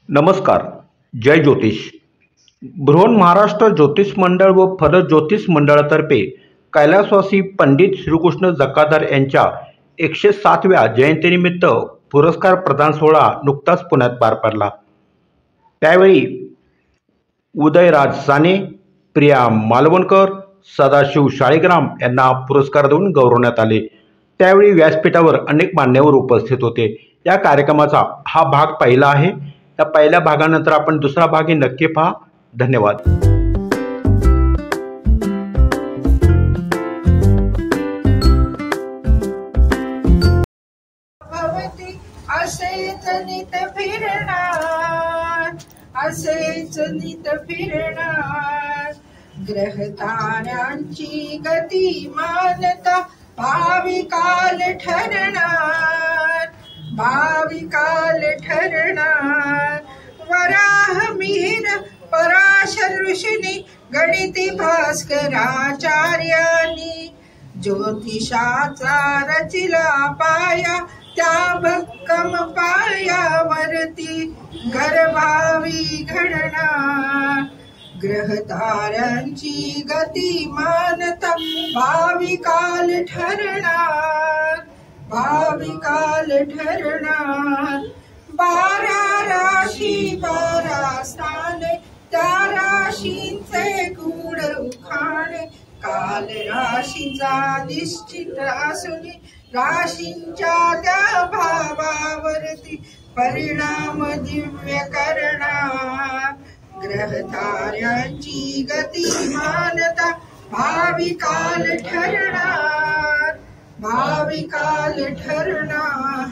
नमस्कार. जय ज्योतिष. बृहन महाराष्ट्र ज्योतिष मंडळ व फरस ज्योतिष मंडळातर्फे कैलासवासी पंडित श्रीकृष्ण जकादार यांच्या 107व्या जयंतीनिमित्त पुरस्कार प्रदान सोहळा नुकताच पुण्यात पार पडला. त्यावेळी उदयराज साने, प्रिया मालवणकर, सदाशिव शाळीग्राम यांना पुरस्कार देऊन गौरवण्यात आले. त्यावेळी व्यासपीठावर अनेक मान्यवर उपस्थित होते. या कार्यक्रमाचा हा भाग पहिला आहे. या पहिल्या भागानंतर आपण दुसरा भागही नक्की पहा. धन्यवाद. असेच नित फिरणार ग्रह ताऱ्यांची गतिमानता भावी काल ठरणार वराह मिहिर पराशर ऋषींनी गणिती भास्कराचार्यांनी ज्योतिषाचा रचिला पाया त्या भक्कम पायावरती गर्भावी घडणार ग्रह ताऱ्यांची गतिमानता भावी काल ठरणार 12 राशी 12 स्थाने त्या राशींचे गूढ उखाणे काल राशीचा निश्चित असून राशींच्या त्या भावावरती परिणाम दिव्य करणार ग्रह ताऱ्यांची गतिमानता भावी काल ठरणार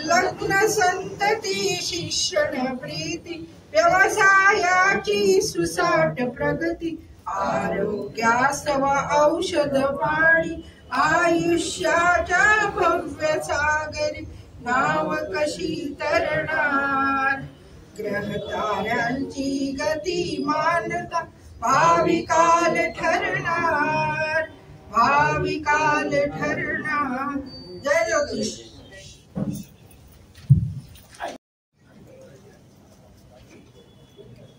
लग्न संतती शिक्षण प्रीती व्यवसायाची सुसाट प्रगती आरोग्यासव औषध पाणी आयुष्याच्या भव्य सागरी नाव कशी तरणार ग्रह ताऱ्यांची गतिमानता भावी काल ठरणार जय ज्योतिष.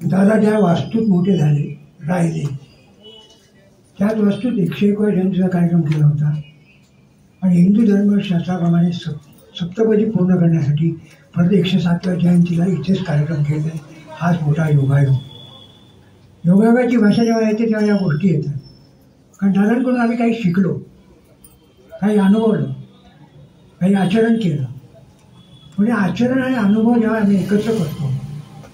दादा ज्या वास्तूत मोठे झाले राहिले त्याच वास्तूत 101 जयंतीचा कार्यक्रम केला होता आणि हिंदू धर्मशास्त्राप्रमाणे सप्तपदी पूर्ण करण्यासाठी परत 107व्या जयंतीला इथेच कार्यक्रम केले. हाच मोठा योगायोग. योगायोगाची भाषा जेव्हा येते तेव्हा या गोष्टी येतात. कारण दादांकडून आम्ही काही शिकलो, काही अनुभवलं, काही आचरण केलं. म्हणजे आचरण आणि अनुभव जेव्हा आम्ही एकत्र करतो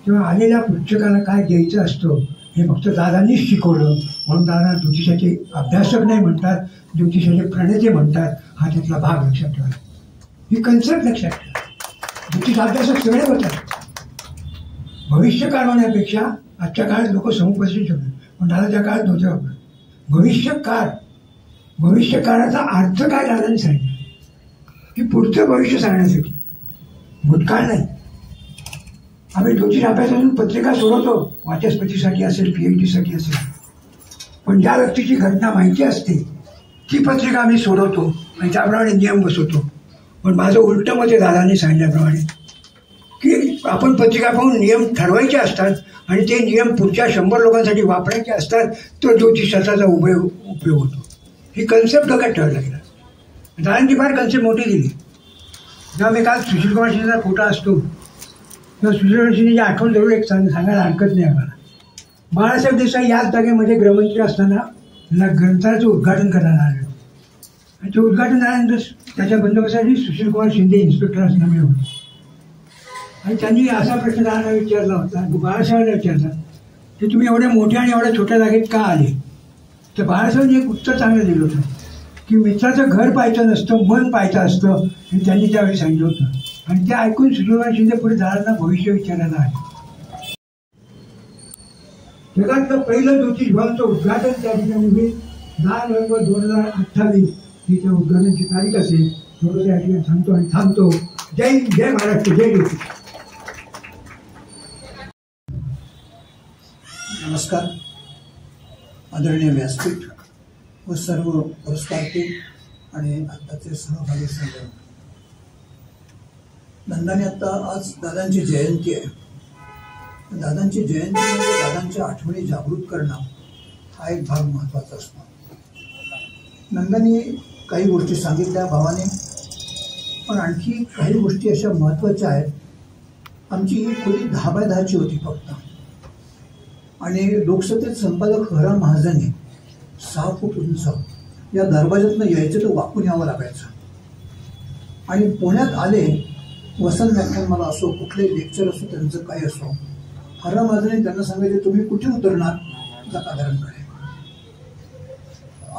तेव्हा आलेल्या पुस्तकाला काय द्यायचं असतं हे फक्त दादांनीच शिकवलं. म्हणून दादा ज्योतिषाचे अभ्यासक नाही म्हणतात, ज्योतिषाचे प्रणेते म्हणतात. हा त्यातला भाग लक्षात ठेवा. ही कन्सेप्ट लक्षात ठेवा. ज्योतिष अभ्यासक सगळे होतात. भविष्यकाळ होण्यापेक्षा आजच्या काळात लोक समुपस्थित ठेवतात, पण दादाच्या काळात नव्हते. भविष्यकाळाचा अर्थ काय दादांनी सांगितलं की पुढचं भविष्य सांगण्यासाठी, भूतकाळ नाही. आम्ही ज्योतिष अभ्यासातून पत्रिका सोडवतो, वाचस्पतीसाठी असेल, PhD साठी असेल. पण ज्या व्यक्तीची घटना माहिती असते ती पत्रिका आम्ही सोडवतो आणि त्याप्रमाणे नियम बसवतो. पण माझं उलटं मत आहे दादांनी सांगितल्याप्रमाणे की आपण पत्रिका पाहून नियम ठरवायचे असतात आणि ते नियम पुढच्या 100 लोकांसाठी वापरायचे असतात. तो ज्योतिषशास्त्राचा उपयोग होतो. ही कन्सेप्ट डोक्यात ठेवायला लागेल. दादांची फार कन्सेप्ट मोठी दिली. जेव्हा मी काल सुशीलकुमार शिंदेचा फोटो असतो तेव्हा सुशीलकुमार शिंदेची आठवण जरूर एक सांगायला हरकत नाही आम्हाला. बाळासाहेब देसाई याच जागेमध्ये गृहमंत्री असताना ग्रंथालयाचं उद्घाटन करायला आलं आणि ते उद्घाटन झाल्यानंतर त्याच्या बंदोबस्तासाठी सुशीलकुमार शिंदे इन्स्पेक्टर असल्यामुळे होते. आणि त्यांनी असा प्रश्न दादांना विचारला होता, बाळासाहेबांना विचारला की तुम्ही एवढ्या मोठ्या आणि एवढ्या छोट्या जागेत का आले. तर बाळासाहेबांनी एक उत्तर चांगलं दिलं होतं की मित्राचं घर पाहायचं नसतं, मन पाहायचं असतं. आणि त्यांनी त्यावेळी सांगितलं होतं. आणि ते ऐकून सुशीलकुमार शिंदे पुढे दादांना भविष्य विचारायला आले. जगातलं पहिलं ज्योतिष भवनचं उद्घाटन त्या ठिकाणी होईल. 10 नोव्हेंबर 2028 ही त्या उद्घाटनाची तारीख असेल. थोडंसं या ठिकाणी सांगतो आणि थांबतो. जय महाराष्ट्र, जय ज्योतिष. नमस्कार. आदरणीय व्यासपीठ व सर्व पुरस्कारपीठ आणि आत्ताचे सहभागी संघ. नंदाने आता आज दादांची जयंती आहे. दादांची जयंती म्हणजे दादांच्या आठवणी जागृत करणं हा एक भाग महत्त्वाचा असतो. नंदाने काही गोष्टी सांगितल्या भावाने, पण आणखी काही गोष्टी अशा महत्त्वाच्या आहेत. आमची ही खोली 10 बाय 10ची होती फक्त, आणि लोकसत्तेचे संपादक हरा महाजनी 6 फूट उंच या दरवाज्यातनं यायचं तर वाकून यावं लागायचं. आणि पुण्यात आले, वसंत व्याख्यानमाला असो, कुठले लेक्चर असो, त्यांचं काय असो, हरा महाजनी त्यांना सांगायचे तुम्ही कुठे उतरणार, जकादारांकडे.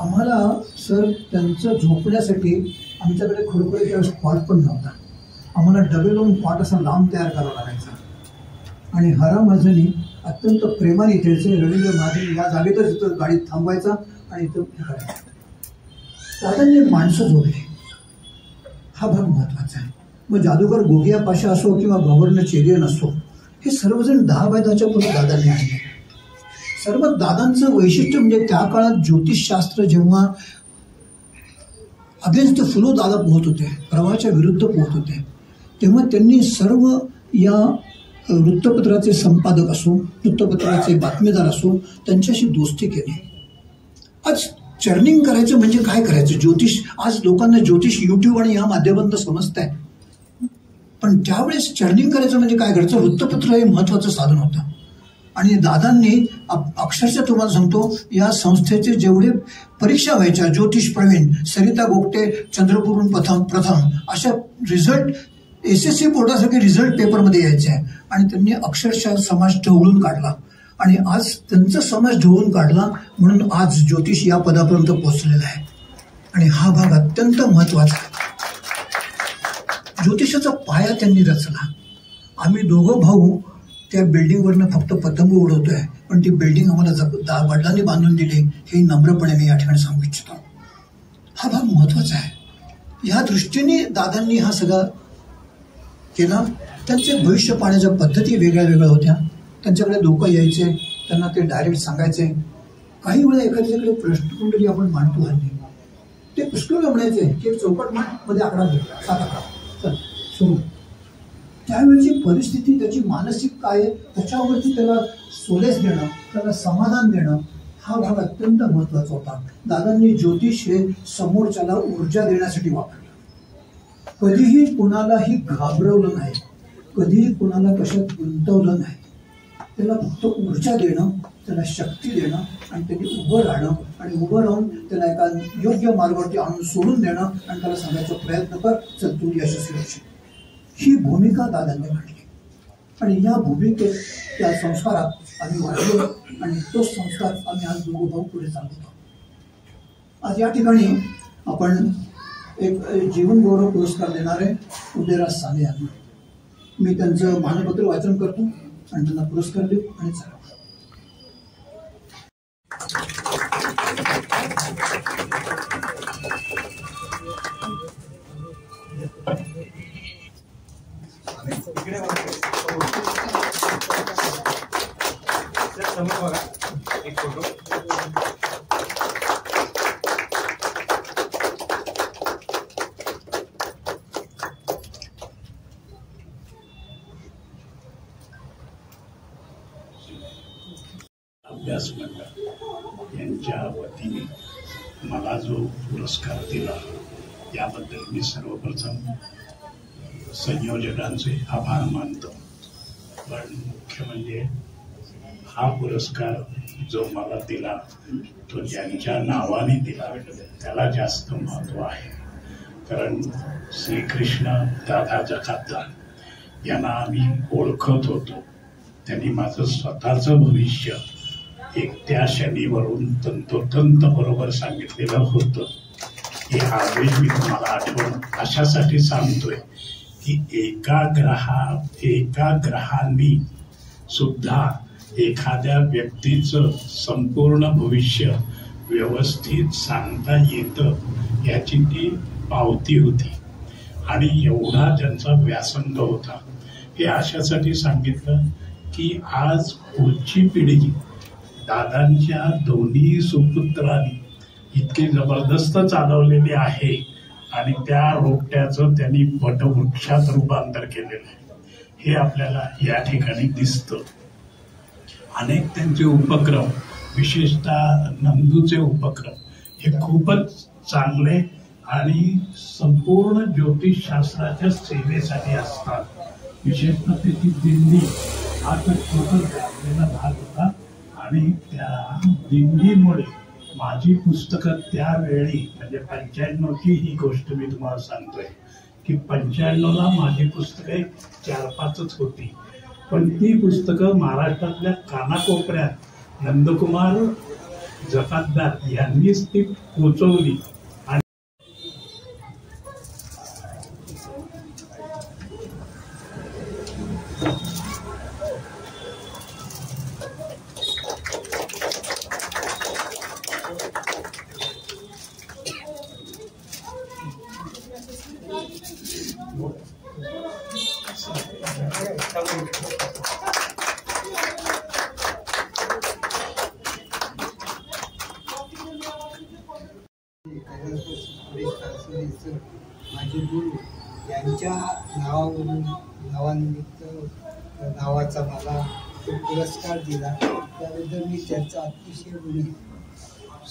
आम्हाला सर त्यांचं झोपण्यासाठी आमच्याकडे खरोखर त्यावेळेस कॉट पण नव्हता. आम्हाला डबे लावून कॉट असा लांब तयार करावा लागायचा. आणि हरा महाजनी अत्यंत प्रेमाने इथे रवींद्र महाजनी या जागेतच इथं गाडी थांबवायचा आणि इथं करायचा. दादांनी माणसं जोडली, हा भाग महत्वाचा आहे. मग जादूगर गोगिया पाशा असो किंवा गव्हर्नर चेरियन असो, हे सर्वजण 10 बाय 10च्या पुढे दादांनी आणले. सर्व दादांचं वैशिष्ट्य म्हणजे त्या काळात ज्योतिषशास्त्र जेव्हा अगेन्स्ट फ्लो दादा पोहत होते, प्रवाहाच्या विरुद्ध पोहत होते, तेव्हा त्यांनी सर्व या वृत्तपत्राचे संपादक असो, वृत्तपत्राचे बातमीदार असो, त्यांच्याशी दोस्ती केली. आज चर्निंग करायचं म्हणजे काय करायचं, ज्योतिष. आज लोकांना ज्योतिष यूट्यूब आणि या माध्यमातून समजत आहे, पण त्यावेळेस चर्निंग करायचं म्हणजे काय करायचं, वृत्तपत्र हे महत्त्वाचं साधन होतं. आणि दादांनी अक्षरशः तुम्हाला सांगतो, या संस्थेचे जेवढे परीक्षा व्हायच्या, ज्योतिष प्रवीण, सरिता गोगटे चंद्रपूरहून प्रथम अशा रिझल्ट SSC बोर्डासारखे रिझल्ट पेपरमध्ये यायचे आहे. आणि त्यांनी अक्षरशः समाज ढवळून काढला. आणि आज त्यांचा समाज ढवळून काढला म्हणून आज ज्योतिष या पदापर्यंत पोहोचलेला आहे. आणि हा भाग अत्यंत महत्त्वाचा आहे. ज्योतिषाचा पाया त्यांनी रचला. आम्ही दोघं भाऊ त्या बिल्डिंगवरनं फक्त पतंग उडवतोय, पण ती बिल्डिंग आम्हाला वडिलांनी बांधून दिली, हे नम्रपणे मी या ठिकाणी सांगू इच्छितो. हा भाग महत्त्वाचा आहे. या दृष्टीने दादांनी हा सगळा केला. त्यांचे भविष्य पाहण्याच्या पद्धती वेगळ्या वेगळ्या होत्या. त्यांच्याकडे लोक यायचे, त्यांना ते डायरेक्ट सांगायचे. काही वेळा एखाद्याकडे प्रश्नकुंडली आपण मांडतो हल्ली, ते पुष्कळ म्हणायचे की एक चौकट मांड, मध्ये आकडा घे, 7 आकडा, चल सुरू. त्यावेळची परिस्थिती, त्याची मानसिक काय आहे, त्याच्यावरती त्याला सोलेस देणं, त्याला समाधान देणं, हा भाग अत्यंत महत्त्वाचा होता. दादांनी ज्योतिष हे समोरच्याला ऊर्जा देण्यासाठी वापरलं. कधीही कुणालाही घाबरवलं नाही, कधीही कुणाला कशात गुंतवलं नाही. त्याला फक्त ऊर्जा देणं, त्याला शक्ती देणं, आणि त्यांनी उभं राहणं, आणि उभं राहून त्याला एका योग्य मार्गावरती आणून सोडून देणं, आणि त्याला सांगायचा प्रयत्न कर, चल तू यशस्वी होशील. ही भूमिका दादांनी मांडली. आणि या भूमिकेत, त्या संस्कारात आम्ही वाढलो, आणि तो संस्कार आम्ही आज दोघं भाऊ पुढे चालवतो. आज या ठिकाणी आपण एक जीवन गौरव पुरस्कार देणार आहे उदयराज साने यांना. मी त्यांचं मानपत्र वाचन करतो आणि त्यांना पुरस्कार देऊ आणि चला. एक फोटो. अभ्यास मंडळ यांच्या वतीने मला जो पुरस्कार दिला याबद्दल मी सर्वप्रथम संयोजकांचे आभार मानतो. पण मुख्य म्हणजे हा पुरस्कार जो मला दिला तो ज्यांच्या नावाने दिला त्याला जास्त महत्त्व आहे. कारण श्रीकृष्ण दादा जकादार यांना आम्ही ओळखत होतो. त्यांनी माझं स्वतःचं भविष्य एकट्या शनीवरून तंतोतंत बरोबर सांगितलेलं होतं. हे आदेश मी तुम्हाला आठवण अशासाठी सांगतोय की एका ग्रहांनी सुद्धा एखाद्या व्यक्तीचं संपूर्ण भविष्य व्यवस्थित सांगता येतं याची ती पावती होती. आणि एवढा त्यांचा व्यासंग होता. हे अशासाठी सांगितलं की आज पुढची पिढी दादांच्या दोन्ही सुपुत्रांनी इतकी जबरदस्त चालवलेली आहे आणि त्या रोपट्याचं त्यांनी वटवृक्षात रूपांतर केलेलं आहे हे आपल्याला या ठिकाणी दिसतं. अनेक त्यांचे उपक्रम, विशेषतः नंदूचे उपक्रम हे खूपच चांगले आणि संपूर्ण ज्योतिषशास्त्राच्या सेवेसाठी असतात. विशेषतः त्याची दिंडी हा तर खूपच गाजलेला भाग होता आणि त्या दिंडीमुळे माझी पुस्तकं त्यावेळी म्हणजे 95ची ही गोष्ट मी तुम्हाला सांगतोय की 95ला माझी पुस्तकं 4-5च होती, पण ती पुस्तकं महाराष्ट्रातल्या कानाकोपऱ्यात नंदकुमार जकातदार यांनीच ती पोचवली. माझे गुरु यांच्या नावावरून नावानिमित्त नावाचा मला पुरस्कार दिला, त्याबद्दल मी त्यांचा अतिशय ऋणी.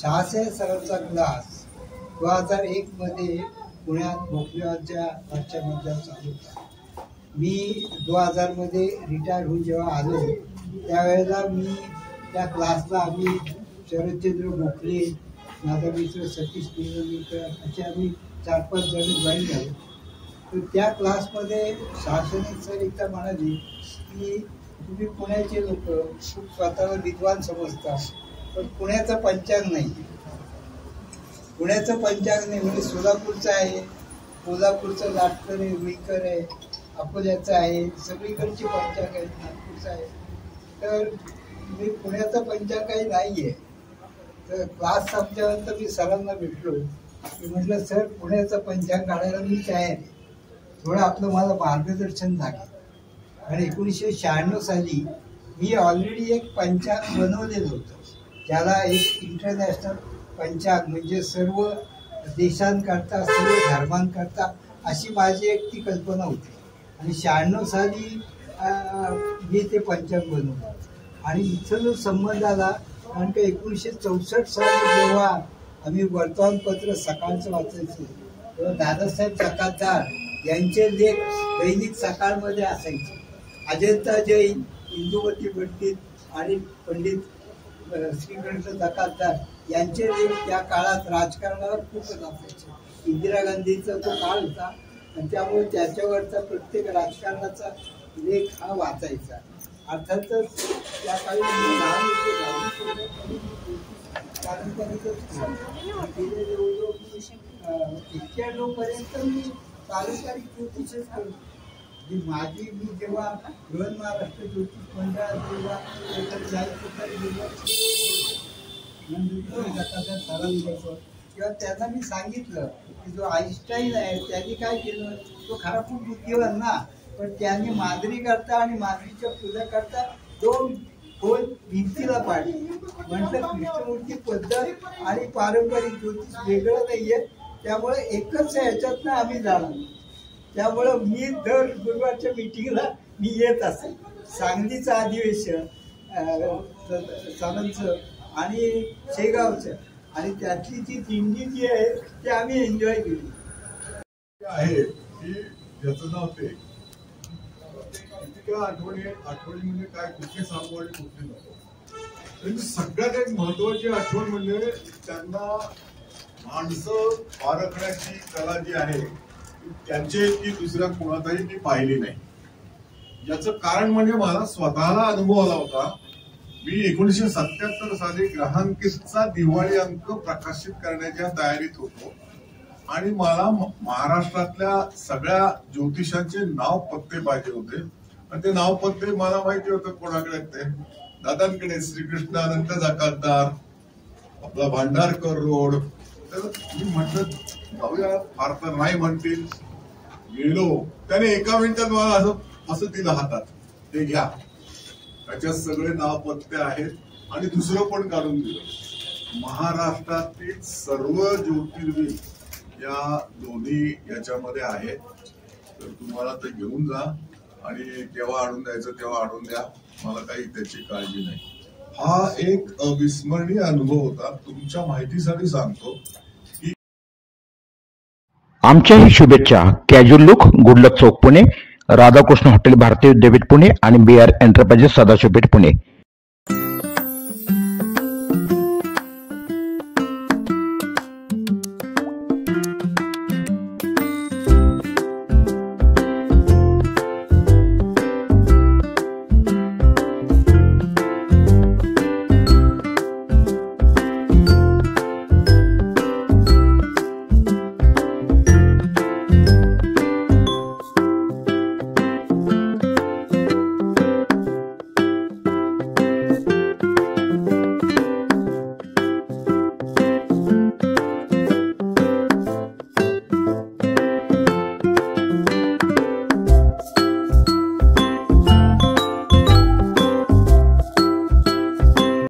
शहासाहेब सरांचा क्लास 2001 पुण्यात भोपळ्याच्या वर्षामध्ये चालू होता. मी 2000 रिटायर होऊन जेव्हा आलो त्यावेळेला मी त्या क्लासला आम्ही शरदचंद्र भोपळे, माझा मित्र सतीश निलंगेकर असे आम्ही 4-5 जण जॉईन झालो. तर त्या क्लासमध्ये शासनिक सर एकदा म्हणाले की तुम्ही पुण्याचे लोक खूप स्वतःला विद्वान समजता, पण पुण्याचं पंचांग नाही. पुण्याचं पंचांग नाही म्हणजे सोलापूरचं आहे, कोल्हापूरचं लाटकर आहे, रुईकर आहे, अकोल्याचं आहे, सगळीकडची पंचांग आहेत, नागपूरचं आहे. तर मी पुण्याचं पंचांग काही नाही आहे. तर क्लास संपल्यानंतर मी सरांना भेटलो. मी म्हटलं सर पुण्याचं पंचांग काढायला मी तयार आहे, थोडं आपलं मला मार्गदर्शन लागेल. आणि 1996 साली मी ऑलरेडी एक पंचांग बनवलेलं होतं, ज्याला एक इंटरनॅशनल पंचांग म्हणजे सर्व देशांकरता सर्व धर्मांकरता अशी माझी एक ती कल्पना होती. आणि 96 साली मी ते पंचांग बनवलं. आणि इथं जो संबंध आला कारण का 1964 साली जेव्हा आम्ही वर्तमानपत्र सकाळचं वाचायचो तेव्हा दादासाहेब जकातदार यांचे लेख दैनिक सकाळमध्ये असायचे. अजंता जैन, इंदुमती पंडित आणि पंडित श्रीकृष्ण जकातदार यांचे लेख त्या काळात राजकारणावर खूपच असायचे. इंदिरा गांधीचा तो काळ होता आणि त्यामुळे त्याच्यावरचा प्रत्येक राजकारणाचा लेख हा वाचायचा. अर्थातच त्या काळी लहान कारण इतक्या लोकपर्यंत मी पारंपरिक ज्योतिषच करतो. माझी मी जेव्हा बृहन महाराष्ट्र ज्योतिष मंडळात जेव्हा तेव्हा त्यांना मी सांगितलं की जो आईन्स्टाईन आहे त्यांनी काय केलं, तो खरा खूप बुद्धिवान ना, पण त्यांनी मांजरी करता आणि मांजरीच्या पूजा करता 2 खोल भिंतीला पाडली. म्हटलं कृष्णमूर्ती पद्धत आणि पारंपरिक ज्योतिष वेगळं नाहीये, त्यामुळे एकच ह्याच्यातनं आम्ही जाणार. त्यामुळं मी दर गुरुवारच्या मीटिंगला मी येत असे. सांगलीचं अधिवेशन सावंतचं आणि शेगावचं आणि त्यातली जी दिंडी जी आहे ती आम्ही एन्जॉय केली आहे की ज्याचं नाव ते इतक्या आठवणी म्हणजे काय कुठे सांगू आणि कुठे नको. त्यांची सगळ्यात एक महत्वाची आठवण म्हणजे त्यांना माणसं पारखण्याची कला जी आहे त्यांची ती दुसऱ्या कोणातही ती पाहिली नाही. याचं कारण म्हणजे मला स्वतःला अनुभव आला होता. मी 1977 साली ग्रहांकितचा दिवाळी अंक प्रकाशित करण्याच्या तयारीत होतो आणि मला महाराष्ट्रातल्या सगळ्या ज्योतिषांचे नाव पत्ते पाहिजे होते. आणि ते नाव पत्ते मला माहिती होतं कोणाकडे ते दादांकडे, श्रीकृष्ण अनंत जकातदार, आपला भांडारकर रोड. तर मी म्हटलं जाऊया, फार तर नाही म्हणतील. गेलो, त्याने एका मिनिटात मला असं दिलं हातात, ते घ्या, त्याच्यात सगळे नाव पत्ते आहेत. आणि दुसरं पण काढून दिलं, महाराष्ट्रातील सर्व ज्योतिर्लिंग या दोन्ही याच्यामध्ये आहे. तर तुम्हाला ते घेऊन जा आणि केव्हा आणून द्यायचं तेव्हा आणून द्या, मला काही त्याची काळजी नाही. हा एक अविस्मरणीय अनुभव होता. तुमच्या माहितीसाठी सांगतो की आमच्याही शुभेच्छा. कॅज्युअल लुक, गुडलक चौक पुणे, राधाकृष्ण हॉटेल भारतीय विद्यापीठ पुणे आणि BR एंटरप्राइजेस सदाशिवपेठ पुणे.